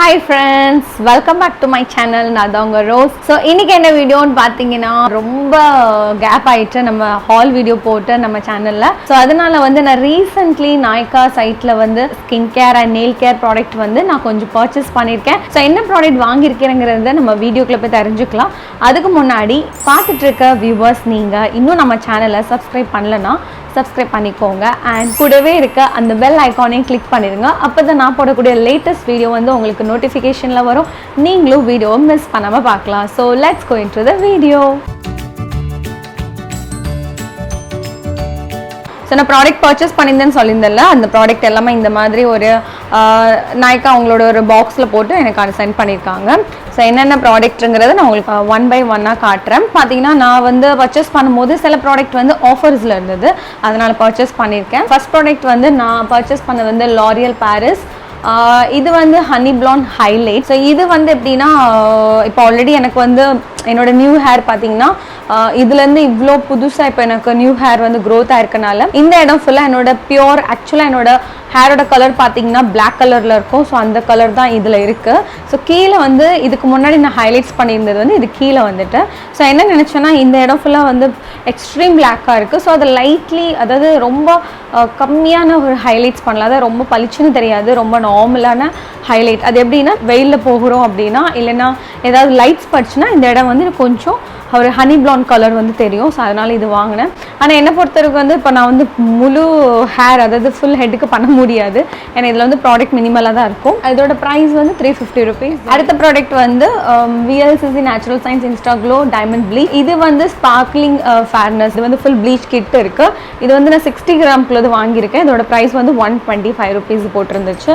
Hi friends, welcome back to my channel. நான் தான் உங்க ரோஸ். ஸோ இன்னைக்கு என்ன வீடியோன்னு பார்த்தீங்கன்னா ரொம்ப கேப் ஆயிட்டு நம்ம ஹால் வீடியோ போட்டு நம்ம சேனலில். ஸோ அதனால வந்து நான் ரீசெண்ட்லி நாய்கா சைட்டில் வந்து skin care and nail care product வந்து நான் கொஞ்சம் பர்ச்சேஸ் பண்ணியிருக்கேன். ஸோ என்ன ப்ராடக்ட் வாங்கியிருக்கேங்கிறத நம்ம வீடியோக்குள்ள போய் தெரிஞ்சுக்கலாம். அதுக்கு முன்னாடி பார்த்துட்டு இருக்க வியூவர்ஸ் நீங்கள் இன்னும் நம்ம சேனலை சப்ஸ்கிரைப் பண்ணலன்னா சப்ஸ்கிரைப் பண்ணிக்கோங்க அண்ட் கூடவே இருக்க அந்த பெல் ஐக்கானையும் கிளிக் பண்ணிடுங்க. அப்போ தான் நான் போடக்கூடிய லேட்டஸ்ட் வீடியோ வந்து உங்களுக்கு நோட்டிஃபிகேஷனில் வரும். நீங்களும் வீடியோவை மிஸ் பண்ணாமல் பார்க்கலாம். So let's go into the video. So நான் ப்ராடக்ட் பர்ச்சேஸ் பண்ணியிருந்தேன்னு சொல்லியிருந்தேன்ல, அந்த ப்ராடக்ட் எல்லாமே இந்த மாதிரி ஒரு நாய்க்கா அவங்களோட ஒரு பாக்ஸில் போட்டு எனக்கு அதை சென்ட் பண்ணியிருக்காங்க. ஸோ என்னென்ன ப்ராடக்ட்டுங்கிறத நான் உங்களுக்கு ஒன் பை ஒன்னாக காட்டுறேன். பார்த்தீங்கன்னா நான் வந்து பர்ச்சேஸ் பண்ணும்போது சில ப்ராடக்ட் வந்து ஆஃபர்ஸில் இருந்தது, அதனால் பர்ச்சேஸ் பண்ணியிருக்கேன். ஃபர்ஸ்ட் ப்ராடக்ட் வந்து நான் பர்ச்சேஸ் பண்ண வந்து லாரியல் பாரிஸ். இது வந்து ஹனி பிளாண்ட் ஹைலைட். ஸோ இது வந்து எப்படின்னா இப்போ ஆல்ரெடி எனக்கு வந்து என்னோட நியூ ஹேர் பார்த்தீங்கன்னா இதுலேருந்து இவ்வளோ புதுசாக இப்போ எனக்கு நியூ ஹேர் வந்து க்ரோத் ஆயிருக்கனால இந்த இடம் ஃபுல்லாக என்னோட பியோர் ஆக்சுவலாக என்னோட ஹேரோட கலர் பார்த்தீங்கன்னா பிளாக் கலரில் இருக்கும். ஸோ அந்த கலர் தான் இதில் இருக்குது. ஸோ கீழே வந்து இதுக்கு முன்னாடி நான் ஹைலைட்ஸ் பண்ணியிருந்தது வந்து இது கீழே வந்துட்டு. ஸோ என்ன நினச்சேன்னா இந்த இடம் ஃபுல்லாக வந்து எக்ஸ்ட்ரீம் பிளாக்காக இருக்குது. ஸோ அதை லைட்லி, அதாவது ரொம்ப கம்மியான ஒரு ஹைலைட்ஸ் பண்ணலாம். அதாவது ரொம்ப பளிச்சுன்னு தெரியாது, ரொம்ப நார்மலான ஹைலைட். அது எப்படின்னா வெயிலில் போகிறோம் அப்படின்னா இல்லைன்னா ஏதாவது லைட்ஸ் பட்டுச்சுன்னா இந்த இடம் வந்து கொஞ்சம் ஒரு ஹனி பிளாண்ட் கலர் வந்து தெரியும். ஸோ அதனால் இது வாங்கினேன். ஆனால் என்னை பொறுத்தவரைக்கும் வந்து இப்போ நான் வந்து முழு ஹேர், அதாவது ஃபுல் ஹெட்டுக்கு பண்ண முடியாது. ஏன்னா இதில் வந்து ப்ராடக்ட் மினிமலாக தான் இருக்கும். இதோட ப்ரைஸ் வந்து 350 rupees. அடுத்த ப்ராடக்ட் வந்து VLCC natural science insta glow diamond bleach. இது வந்து ஸ்பார்க்லிங் ஃபேர்னஸ். இது வந்து ஃபுல் ப்ளீச் கிட் இருக்குது. இது வந்து நான் 60 கிராம்குள்ளது வாங்கியிருக்கேன். இதோட ப்ரைஸ் வந்து 125 rupees போட்டிருந்துச்சு.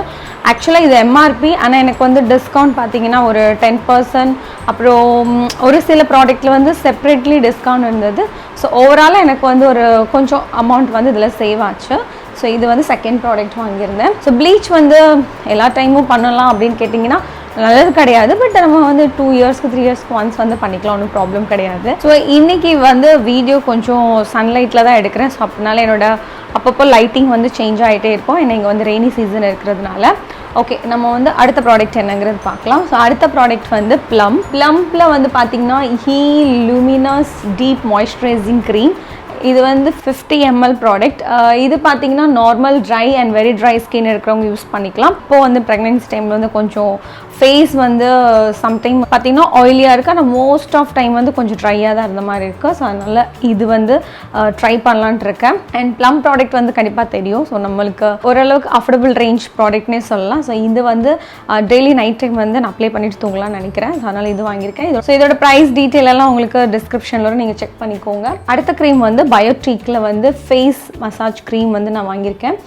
ஆக்சுவலாக இது MRP, ஆனால் எனக்கு வந்து டிஸ்கவுண்ட் பார்த்தீங்கன்னா ஒரு 10%. அப்புறம் ஒரு சில ப்ராடக்ட்டில் வந்து செப்பரேட்லி டிஸ்கவுண்ட் இருந்தது. ஸோ ஓவராலாக எனக்கு வந்து ஒரு கொஞ்சம் அமௌண்ட் வந்து இதில் சேவ் ஆச்சு. ஸோ இது வந்து செகண்ட் ப்ராடக்ட் வாங்கியிருந்தேன். ஸோ ப்ளீச் வந்து எல்லா டைமும் பண்ணலாம் அப்படின்னு கேட்டிங்கன்னா நல்லது கிடையாது. பட் நம்ம வந்து 2 இயர்ஸ்க்கு 3 இயர்ஸ்க்கு ஒன்ஸ் வந்து பண்ணிக்கலாம், ஒன்றும் ப்ராப்ளம் கிடையாது. ஸோ இன்றைக்கி வந்து வீடியோ கொஞ்சம் சன்லைட்டில் தான் எடுக்கிறேன். ஸோ அப்படினால என்னோட அப்பப்போ லைட்டிங் வந்து சேஞ்ச் ஆகிட்டே இருக்கும். ஏன்னா இங்கே வந்து ரெய்னி சீசன் இருக்கிறதுனால. ஓகே, நம்ம வந்து அடுத்த ப்ராடக்ட் என்னங்கிறது பார்க்கலாம். ஸோ அடுத்த ப்ராடக்ட் வந்து ப்ளம்பில் வந்து பார்த்திங்கன்னா heal luminous deep moisturizing cream. இது வந்து 50 ml ப்ராடக்ட். இது பார்த்தீங்கன்னா normal dry and very dry skin இருக்கிறவங்க யூஸ் பண்ணிக்கலாம். இப்போது வந்து ப்ரெக்னென்சி டைமில் வந்து கொஞ்சம் ஃபேஸ் வந்து சம்டைம் பார்த்தீங்கன்னா ஆயிலியாக இருக்குது, ஆனால் மோஸ்ட் ஆஃப் டைம் வந்து கொஞ்சம் ட்ரையாக தான் இருந்த மாதிரி இருக்குது. ஸோ அதனால் இது வந்து ட்ரை பண்ணலான்ட்டு இருக்கேன். அண்ட் ப்ளம் ப்ராடக்ட் வந்து கண்டிப்பாக தெரியும். ஸோ நம்மளுக்கு ஓரளவுக்கு அஃபோர்டபுள் ரேஞ்ச் ப்ராடக்ட்னே சொல்லலாம். ஸோ இது வந்து டெய்லி நைட் டைம் வந்து நான் அப்ளை பண்ணிட்டு தூங்கலாம்னு நினைக்கிறேன். ஸோ அதனால் இது வாங்கியிருக்கேன். ஸோ இதோட ப்ரைஸ் டீட்டெயில் எல்லாம் உங்களுக்கு டிஸ்கிரிப்ஷனில் வரும், நீங்கள் செக் பண்ணிக்கோங்க. அடுத்த க்ரீம் வந்து பயோட்ரிக்கில் வந்து ஃபேஸ் மசாஜ் க்ரீம் வந்து நான் வாங்கியிருக்கேன்.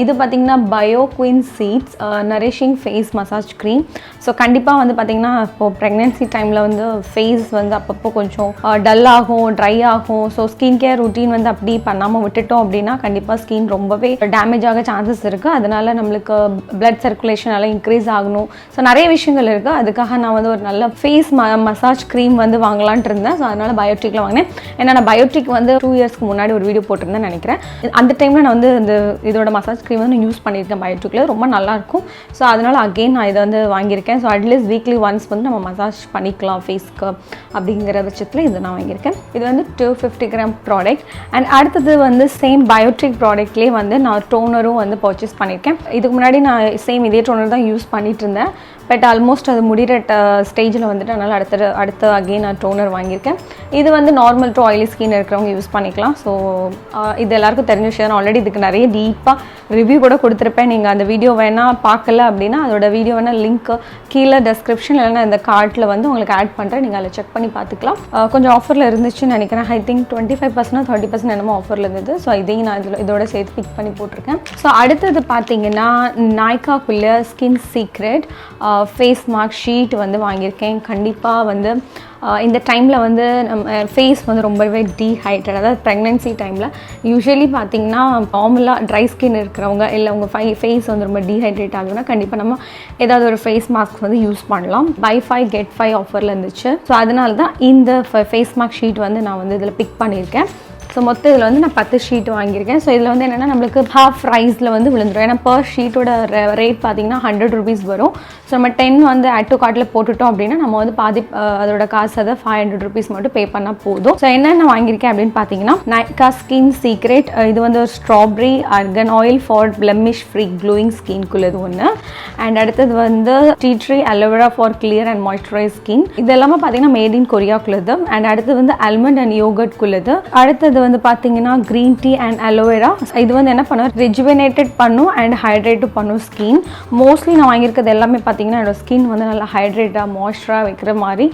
இது பார்த்திங்கன்னா bio quince seeds nourishing face massage cream. So கண்டிப்பாக வந்து பார்த்திங்கன்னா இப்போது ப்ரெக்னென்சி டைமில் வந்து ஃபேஸ் வந்து அப்பப்போ கொஞ்சம் டல் ஆகும், ட்ரை ஆகும். ஸோ ஸ்கின் கேர் ரொட்டீன் வந்து அப்படி பண்ணாமல் விட்டுட்டோம் அப்படின்னா கண்டிப்பாக ஸ்கின் ரொம்பவே டேமேஜ் ஆக சான்சஸ் இருக்குது. அதனால் நம்மளுக்கு பிளட் சர்க்குலேஷன் எல்லாம் இன்க்ரீஸ் ஆகணும். ஸோ நிறைய விஷயங்கள் இருக்குது. அதுக்காக நான் வந்து ஒரு நல்ல ஃபேஸ் மசாஜ் க்ரீம் வந்து வாங்கலான்ட்டு இருந்தேன். ஸோ அதனால் பயோட்ரிக்கில் வாங்கினேன். ஏன்னா நான் பயோட்ரிக் வந்து 2 இயர்ஸ்க்கு முன்னாடி ஒரு வீடியோ போட்டிருந்தேன் நினைக்கிறேன். அந்த டைமில் நான் வந்து இந்த இதோட மசாஜ் க்ரீம் வந்து யூஸ் பண்ணியிருக்கேன் பயோட்ரிக்கில், ரொம்ப நல்லாயிருக்கும். ஸோ அதனால் அகெயின் நான் இதை வந்து வாங்கியிருக்கேன். ஸோ அட்லீஸ்ட் வீக்லி ஒன்ஸ் வந்து நம்ம மசாஜ் பண்ணிக்கலாம் ஃபேஸ்க்கு அப்படிங்கிற பட்சத்தில் இது நான் வாங்கியிருக்கேன். இது வந்து 250 கிராம் ப்ராடக்ட். அண்ட் அடுத்தது வந்து சேம் பயோட்ரிக் ப்ராடக்ட்லேயே வந்து நான் டோனரும் வந்து பர்ச்சேஸ் பண்ணியிருக்கேன். இதுக்கு முன்னாடி நான் சேம் இதே டோனர் தான் யூஸ் பண்ணிகிட்டு இருந்தேன். பட் ஆல்மோஸ்ட் அது முடிகிற ஸ்டேஜில் வந்துட்டு அதனால் அடுத்த அகெயின் நான் டோனர் வாங்கியிருக்கேன். இது வந்து நார்மல் டு ஆயிலி ஸ்கின் இருக்கிறவங்க யூஸ் பண்ணிக்கலாம். ஸோ இது எல்லாருக்கும் தெரிஞ்ச விஷயம். ஆல்ரெடி இதுக்கு நிறைய டீப்பாக ரிவ்யூ கூட கொடுத்துருப்பேன். நீங்கள் அந்த வீடியோ வேணால் பார்க்கல அப்படின்னா அதோட வீடியோ வேணால் லிங்க் கீழே டெஸ்கிரிப்ஷன் இல்லைன்னா இந்த கார்ட்டில் வந்து உங்களுக்கு ஆட் பண்ணுறேன், நீங்கள் அதில் செக் பண்ணி பார்த்துக்கலாம். கொஞ்சம் ஆஃபரில் இருந்துச்சுன்னு நினைக்கிறேன். ஐ திங்க் 25% 30% என்னமோ ஆஃபரில் இருந்தது. ஸோ இதையும் நான் இதோட சேர்த்து பிக் பண்ணி போட்டிருக்கேன். ஸோ அடுத்தது பார்த்தீங்கன்னா நாய்க்காக்குள்ள skin secret face mask sheet வந்து வாங்கியிருக்கேன். கண்டிப்பாக வந்து இந்த டைமில் வந்து நம்ம ஃபேஸ் வந்து ரொம்பவே டீஹைட்ரேட், அதாவது ப்ரெக்னென்சி டைமில் யூஸ்வலி பார்த்திங்கன்னா நார்மலாக ட்ரை ஸ்கின் இருக்கிறவங்க இல்லை உங்கள் ஃபேஸ் வந்து ரொம்ப டீஹைட்ரேட் ஆகுதுன்னா கண்டிப்பாக நம்ம ஏதாவது ஒரு ஃபேஸ் மாஸ்க் வந்து யூஸ் பண்ணலாம். buy 5 get 5 ஆஃபரில் இருந்துச்சு. ஸோ அதனால தான் இந்த ஃபேஸ் மாஸ்க் ஷீட் வந்து நான் வந்து இதில் பிக் பண்ணியிருக்கேன். ஸோ மொத்தம் இதில் வந்து நான் 10 ஷீட் வாங்கியிருக்கேன். ஸோ இதில் வந்து என்னென்னா நம்மளுக்கு ஹாஃப் ப்ரைஸில் வந்து விழுந்துடும். ஏன்னா பர் ஷீட்டோட ரேட் பார்த்தீங்கன்னா 100 rupees வரும். ஸோ நம்ம 10 வந்து ஆட் டு கார்ட்டில் போட்டுட்டோம் அப்படின்னா நம்ம வந்து பாதி அதோட காசு அதை 500 rupees மட்டும் பே பண்ணால் போதும். ஸோ என்னென்ன வாங்கியிருக்கேன் அப்படின்னு பார்த்தீங்கன்னா Nykaa Skin Secret, இது வந்து ஒரு strawberry argan oil for blemish free glowing ஸ்கின்குள்ளது ஒன்று. அண்ட் அடுத்தது வந்து tea tree aloe vera for clear and moisturise skin. இது எல்லாமே பார்த்தீங்கன்னா மேட் இன் கொரியாக்குள்ளது. அண்ட் அடுத்தது வந்து ஆல்மண்ட் அண்ட் யோகர்ட்குள்ளது. அடுத்தது வந்து பார்த்தீங்கன்னா க்ரீன் டீ அண்ட் அலோவேரா. இது வந்து என்ன பண்ணும், ரெஜுவனேட்டட் பண்ணும் அண்ட் ஹைட்ரேட்டும் பண்ணும் ஸ்கின். மோஸ்ட்லி நான் வாங்கியிருக்கிறது எல்லாமே பார்த்தீங்கன்னா என்னோட ஸ்கின் வந்து நல்லா ஹைட்ரேட்டாக மாய்ஸ்சராக வைக்கிற மாதிரி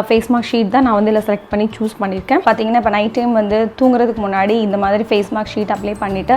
ஃபேஸ் மாஸ்க் ஷீட் தான் நான் வந்து இதில் செலக்ட் பண்ணி சூஸ் பண்ணியிருக்கேன். பார்த்தீங்கன்னா இப்போ நைட் டைம் வந்து தூங்குறதுக்கு முன்னாடி இந்த மாதிரி ஃபேஸ் மாஸ்க் ஷீட் அப்ளை பண்ணிவிட்டு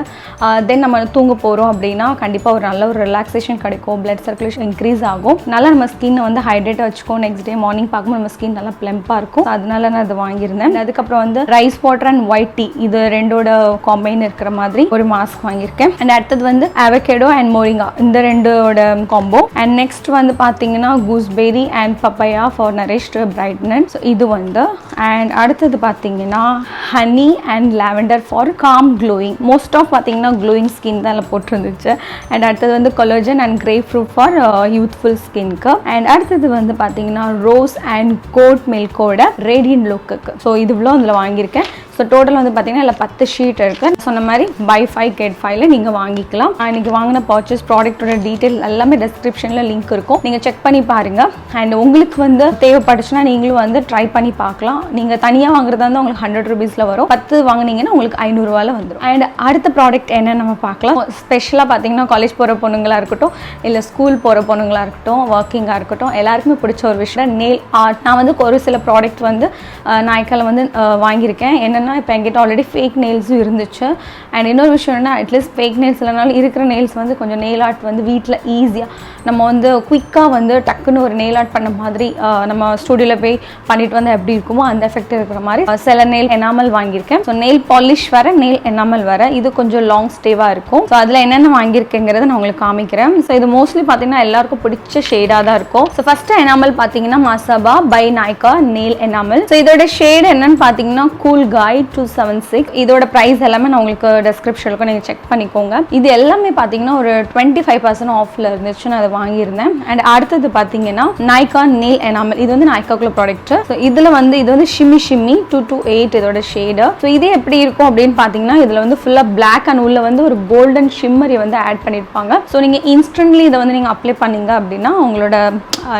தென் நம்ம தூங்க போகிறோம் அப்படின்னா கண்டிப்பாக ஒரு நல்ல ஒரு ரிலாக்ஸேஷன் கிடைக்கும், பிளட் சர்க்குலேஷன் இன்க்ரீஸ் ஆகும், நல்லா நம்ம ஸ்கின்னை வந்து ஹைட்ரேட்டாக வச்சுக்கோ. நெக்ஸ்ட் டே மார்னிங் பார்க்கும்போது நம்ம ஸ்கின் நல்லா பிளம்பாக இருக்கும். அதனால நான் அதை வாங்கியிருந்தேன். அதுக்கப்புறம் வந்து rice water and white tea, இது ரெண்டோட காம்பைன் இருக்கிற மாதிரி ஒரு மாஸ்க் வாங்கியிருக்கேன். அண்ட் அடுத்தது வந்து அவகேடோ அண்ட் மோரிங்கா, இந்த ரெண்டோட காம்போ. அண்ட் நெக்ஸ்ட் வந்து பார்த்தீங்கன்னா gooseberry and papaya for nourished brightness, இது வந்து. அண்ட் அடுத்தது பார்த்தீங்கன்னா honey and lavender for calm glowing. Most of பார்த்தீங்கன்னா க்ளோயிங் ஸ்கின் தான் அதில் போட்டுருந்துச்சு. அண்ட் அடுத்தது வந்து collagen and grapefruit for youthful ஸ்கின்க்கு. அண்ட் அடுத்தது வந்து பார்த்தீங்கன்னா ரோஸ் அண்ட் கோட் மில்கோட ரேடியன்ட் லுக்குக்கு. ஸோ இது இவ்வளோ அதில் வாங்கியிருக்கேன். ஸோ டோட்டல் வந்து பார்த்தீங்கன்னா இல்லை 10 ஷீட் இருக்குது. சொன்ன மாதிரி பை 5 get 5ல நீங்கள் வாங்கிக்கலாம். இன்றைக்கி வாங்கின பர்ச்சேஸ் ப்ராடக்ட்டோட டீட்டெயில் எல்லாமே டிஸ்கிரிப்ஷனில் லிங்க் இருக்கும், நீங்கள் செக் பண்ணி பாருங்கள். அண்ட் உங்களுக்கு வந்து தேவைப்பட்டுச்சுன்னா நீங்களும் வந்து ட்ரை பண்ணி பார்க்கலாம். நீங்கள் தனியாக வாங்குறதா இருந்தால் உங்களுக்கு 100 rupeesல வரும். 10 வாங்கினீங்கன்னா உங்களுக்கு 500 ரூபாயில் வந்துடும். அண்ட் அடுத்த ப்ராடக்ட் என்ன நம்ம பார்க்கலாம். ஸ்பெஷலாக பார்த்தீங்கன்னா காலேஜ் போகிற பொண்ணுங்களாக இருக்கட்டும், இல்லை ஸ்கூல் போகிற பொண்ணுங்களாக இருக்கட்டும், ஒர்க்கிங்காக இருக்கட்டும், எல்லாருக்குமே பிடிச்ச ஒரு விஷயம் நெயில் ஆர்ட். நான் வந்து ஒரு சில ப்ராடக்ட் வந்து நாய்க்கால வந்து வாங்கியிருக்கேன். என்னென்னா இப்போ என்கிட்ட ஆல்ரெடி ஃபேக் நெயில்ஸும் இருந்துச்சு. அண்ட் இன்னொரு விஷயம் என்ன, அட்லீஸ்ட் ஃபேக் நெயில்ஸ் இல்லைனாலும் இருக்கிற நெயில்ஸ் வந்து கொஞ்சம் நெயில் ஆர்ட் வந்து வீட்டில் ஈஸியாக நம்ம வந்து குயிக்காக வந்து டக்குன்னு ஒரு நெயில் ஆர்ட் பண்ண மாதிரி நம்ம ஸ்டூடியோவில் போய் பண்ணிட்டு வந்து எப்படி இருக்குமோ அந்த எஃபெக்ட் இருக்கிற மாதிரி சில நெயில் எனாமல் வாங்கியிருக்கேன். ஸோ நெயில் பாலிஷ் வர, நெயில் எனாமல் வர, இது கொஞ்சம் லாங் ஸ்டேவாக இருக்கும். ஸோ அதில் என்னென்ன வாங்கியிருக்கேங்கிறத நான் உங்களுக்கு காமிக்கிறேன். ஸோ இது மோஸ்ட்லி பார்த்தீங்கன்னா எல்லாருக்கும் பிடிச்ச ஷேடாக தான் இருக்கும். ஸோ ஃபஸ்ட்டு எனாமல் பார்த்தீங்கன்னா Masaba by Nykaa nail enamel. So இதோட ஷேட் என்னன்னு பார்த்தீங்கன்னா கூல் காய் 276. இதோட ப்ரைஸ் எல்லாமே நான் உங்களுக்கு டிஸ்கிரிப்ஷனுக்கு நீங்கள் செக் பண்ணிக்கோங்க. இது எல்லாமே பார்த்தீங்கன்னா ஒரு 25% ஆஃபில் இருந்துச்சு, நான் அதை வாங்கியிருந்தேன். அண்ட் அடுத்தது பார்த்தீங்கன்னா Nykaa நெயில் எனாமல். இது வந்து Nykaa ப்ராடக்ட். ஸோ இதில் வந்து இது வந்து ஷிம்மி 228 இதோட ஷேடு. ஸோ இதே எப்படி இருக்கும் அப்படின்னு பார்த்தீங்கன்னா இதில் வந்து ஃபுல்லாக பிளாக் அண்ட் உள்ள வந்து ஒரு கோல்டன் ஷிம்மரி வந்து ஆட் பண்ணியிருப்பாங்க. ஸோ நீங்கள் இன்ஸ்டன்ட்லி இதை வந்து நீங்கள் அப்ளை பண்ணீங்க அப்படின்னா உங்களோட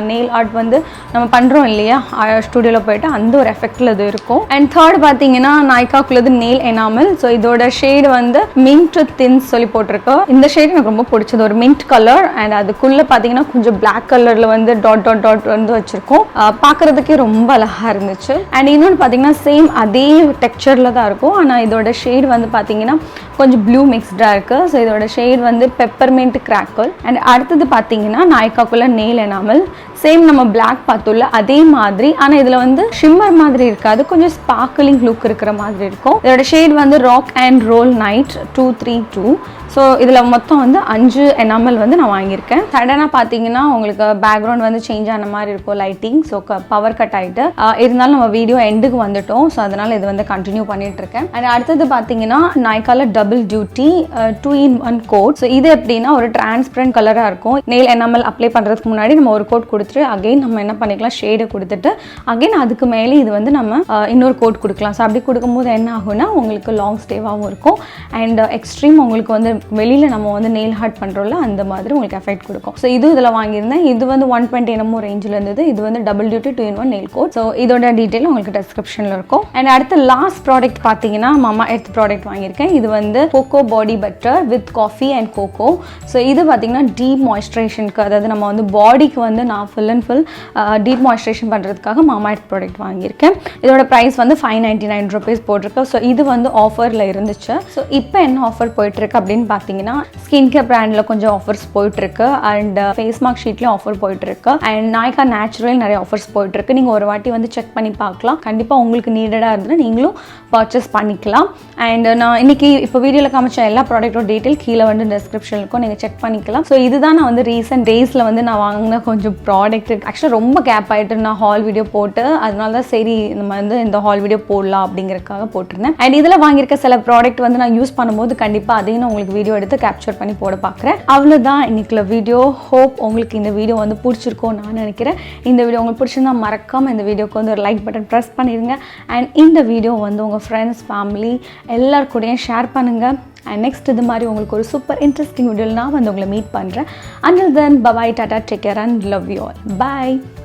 நெயில் ஆர்ட் வந்து நம்ம பண்ணுறோம் இல்லையா ஸ்டூடியோவில் போயிட்டு அந்த ஒரு எஃபெக்டில் இது இருக்கும். அண்ட் தேர்ட் பார்த்தீங்கன்னா Nykaa நெயில் எனாமல். ஸோ இதோட ஷேடு வந்து மின்ட் தின்ஸ் சொல்லி போட்டிருக்கு. இந்த ஷேடு எனக்கு ரொம்ப பிடிச்சது, ஒரு மின்ட் கலர். அண்ட் அதுக்குள்ளே பார்த்தீங்கன்னா கொஞ்சம் பிளாக் கலரில் வந்து டாட் வந்து வச்சுருக்கோம். பார்க்குறதுக்கே ரொம்ப அழகாக இருந்துச்சு. அண்ட் இன்னொன்று பார்த்தீங்கன்னா சேம் அதே டெக்ஸ்சரில் தான் இருக்கும். ஆனால் இதோட ஷேடு வந்து பார்த்தீங்கன்னா கொஞ்சம் ப்ளூ மிக்ஸ்டாக இருக்குது. ஸோ இதோட ஷேட் வந்து பெப்பர்மெண்ட் கிராக்கல். அண்ட் அடுத்தது பார்த்தீங்கன்னா Nykaa நெயில் எனாமல். சேம் நம்ம பிளாக் பார்த்தோம்ல அதே மாதிரி, ஆனால் இதில் வந்து ஷிம்மர் மாதிரி இருக்காது, கொஞ்சம் ஸ்பார்க்கிளிங் லுக் இருக்கிற மாதிரி இருக்கும். இதோட ஷேட் வந்து rock and roll night 232. So இதில் மொத்தம் வந்து 5 எனாமல் வந்து நான் வாங்கியிருக்கேன். சடனாக பார்த்தீங்கன்னா உங்களுக்கு பேக்ரவுண்ட் வந்து சேஞ்ச் ஆன மாதிரி இருக்கும் லைட்டிங். ஸோ பவர் கட் ஆகிட்டு இருந்தாலும் நம்ம வீடியோ எண்டுக்கு வந்துட்டோம். ஸோ அதனால் இது வந்து கண்டினியூ பண்ணிட்டு இருக்கேன். அண்ட் அடுத்தது பார்த்தீங்கன்னா Nykaa double duty 2-in-1 coat. So இது எப்படின்னா ஒரு டிரான்ஸ்பரண்ட் கலராக இருக்கும். நெயில் எனாமல் அப்ளை பண்ணுறதுக்கு முன்னாடி நம்ம ஒரு கோட் கொடுத்துட்டு அகைன் நம்ம என்ன பண்ணிக்கலாம், ஷேடை கொடுத்துட்டு அகைன் அதுக்கு மேலே இது வந்து நம்ம இன்னொரு கோட் கொடுக்கலாம். ஸோ அப்படி கொடுக்கும்போது என்ன ஆகும்னா உங்களுக்கு லாங் ஸ்டேவாகவும் இருக்கும். அண்ட் எக்ஸ்ட்ரீம் உங்களுக்கு வந்து வெளியில் நம்ம வந்து நெயில் ஆர்ட் பண்ணுறோம்ல அந்த மாதிரி உங்களுக்கு எஃபெக்ட் கொடுக்கும். ஸோ இது இதில் வாங்கியிருந்தேன். இது வந்து 120 என்னமோ ரேஞ்சில் இருந்தது. இது வந்து double duty 2-in-1 nail coat. So இதோட டீட்டெயில் உங்களுக்கு டிஸ்கிரிப்ஷனில் இருக்கும். அண்ட் அடுத்த லாஸ்ட் ப்ராடக்ட் பார்த்தீங்கன்னா மாமா எர்த் ப்ராடக்ட் வாங்கியிருக்கேன். இது வந்து cocoa body butter with coffee and cocoa. So இது பார்த்தீங்கன்னா டீப் மாய்ஸ்சரைசேஷனுக்கு, அதாவது நம்ம வந்து பாடிக்கு வந்து நான் full and full deep moisturisation பண்ணுறதுக்காக மாமா எர்த் ப்ராடக்ட் வாங்கியிருக்கேன். இதோட ப்ரைஸ் வந்து 599 rupees போட்டிருக்கு. ஸோ இது வந்து ஆஃபரில் இருந்துச்சு. ஸோ இப்போ என்ன ஆஃபர் போயிட்டுருக்கு அப்படின்னு எப்படின்னு பார்த்தீங்கன்னா ஸ்கின் கேர் பிராண்டில் கொஞ்சம் ஆஃபர்ஸ் போயிட்டுருக்கு அண்ட் ஃபேஸ் மார்க் ஷீட்லேயும் ஆஃபர் போயிட்டுருக்கு அண்ட் நாய்க்கா நேச்சுரல் நிறைய ஆஃபர்ஸ் போயிட்டுருக்கு. நீங்கள் ஒரு வாட்டி வந்து செக் பண்ணி பார்க்கலாம். கண்டிப்பாக உங்களுக்கு நீடடாக இருந்ததுன்னா நீங்களும் பர்ச்சேஸ் பண்ணிக்கலாம். அண்ட் நான் இன்னைக்கு இப்போ வீடியோவில் காமிச்ச எல்லா ப்ராடக்ட்டோட டீட்டெயில் கீழே வந்து டிஸ்கிரிப்ஷன் இருக்கும், நீங்கள் செக் பண்ணிக்கலாம். ஸோ இதுதான் நான் வந்து ரீசெண்ட் டேஸில் வந்து நான் வாங்கின கொஞ்சம் ப்ராடக்ட். ஆக்சுவலாக ரொம்ப கேப் ஆகிட்டு நான் ஹால் வீடியோ போட்டு, அதனால தான் சரி நம்ம வந்து இந்த ஹால் வீடியோ போடலாம் அப்படிங்கிறதுக்காக போட்டிருந்தேன். அண்ட் இதில் வாங்கியிருக்க சில ப்ராடக்ட் வந்து நான் யூஸ் பண்ணும்போது கண்டிப்பாக அதையும் நான் உங்களுக்கு வீடியோ எடுத்து கேப்சர் பண்ணி போட பார்க்குறேன். அவ்வளோதான் இன்னைக்குள்ள வீடியோ. ஹோப் உங்களுக்கு இந்த வீடியோ வந்து பிடிச்சிருக்கோம் நான் நினைக்கிறேன். இந்த வீடியோ உங்களுக்கு பிடிச்சிருந்தா மறக்காமல் இந்த வீடியோக்கு வந்து ஒரு லைக் பட்டன் ப்ரெஸ் பண்ணிடுங்க. அண்ட் இந்த வீடியோ வந்து உங்கள் ஃப்ரெண்ட்ஸ் ஃபேமிலி எல்லாருக்கூடையும் ஷேர் பண்ணுங்கள். அண்ட் நெக்ஸ்ட் இது மாதிரி உங்களுக்கு ஒரு சூப்பர் இன்ட்ரெஸ்டிங் வீடியோவில் நான் வந்து உங்களை மீட் பண்ணுறேன். Until then, bye bye, tata, take care and love you all. Bye.